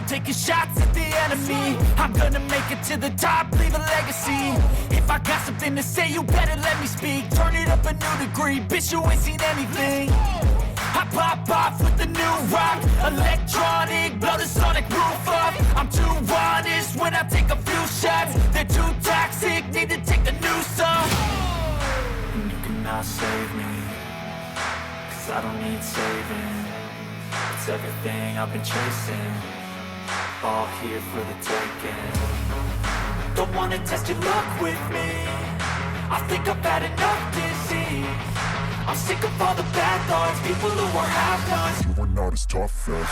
taking shots at the enemy. I'm gonna make it to the top, leave a legacy. If I got something to say, you better let me speak. Turn it up a new degree, bitch, you ain't seen anything. I pop off with the new rock, electronic, blow the sonic roof up. I'm too honest when I take a few shots. They're too toxic, need to take the noose off. And you cannot save me, cause I don't need saving. It's everything I've been chasing, all here for the taking. Don't wanna test your luck with me, I think I've had enough disease. I'm sick of all the bad thoughts, people who are half-nots. You are not as tough as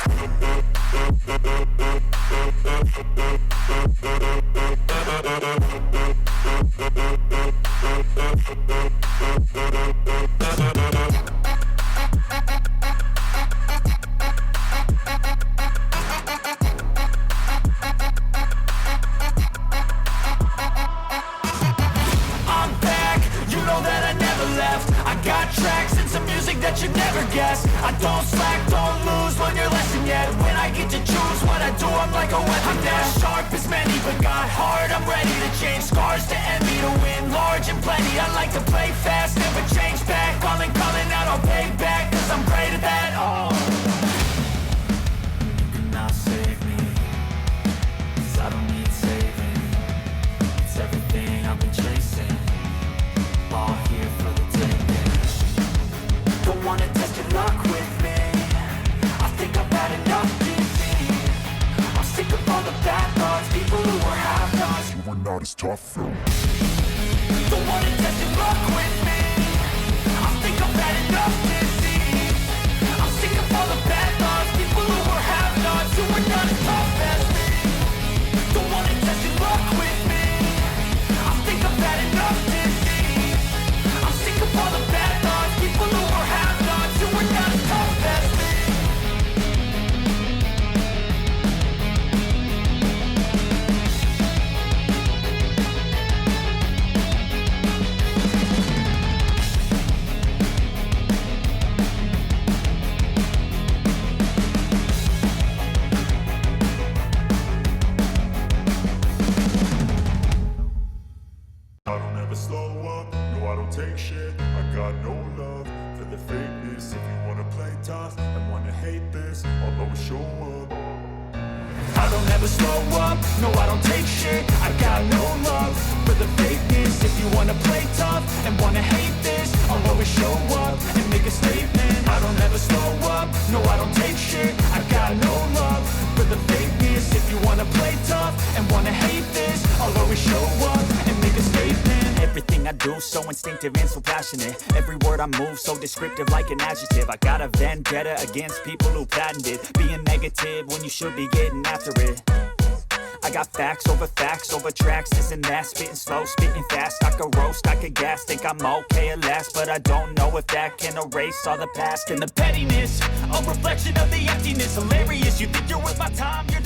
I'm back, you know that I never left. I got tracks and some music that you never guessed. I don't slack, don't lose, learn your lesson yet. When I get to choose what I do, I'm like a weapon. I'm not sharp as many, but got heart. I'm ready to change scars to envy, to win large and plenty. I like to play fast, never change back. Calling out, I'll pay back, cause I'm great at that. Oh, you cannot save me, cause I don't need saving. It's everything I've been chasing, all here for the taking. Don't wanna test your luck with me, I think I've had enough disease. I'm sick of all the bad thoughts, people who are half-nots. you are not as tough as Don't wanna test your luck with me, I think I've had enough disease. I'm sick of all the bad thoughts, people who are half-nots, who are not as tough as me. Don't wanna test your luck with me, I think I've had enough disease. I'm sick of all the bad thoughts, people who are half-nots, who are not as tough as me. I don't ever slow up, no I don't take shit. I got no love for the fakeness. If you wanna play tough and wanna hate this, I'll always show up. I don't ever slow up, no I don't take shit. I got no love for the fakeness. If you wanna play tough and wanna hate this, I'll always show up and make a statement. I don't ever slow up, no I don't take shit. I got no love for the fakeness. If you wanna play tough and wanna hate this, I'll always show up and make a statement. Everything I do so instinctive and so passionate. Every word I move so descriptive like an adjective. I got a vendetta against people who patented being negative when you should be getting after it. I got facts over tracks, this and that. Spitting slow, spitting fast. I could roast, I could gas. Think I'm okay at last, but I don't know if that can erase all the past. And the pettiness, a reflection of the emptiness. Hilarious, you think you're worth my time, you're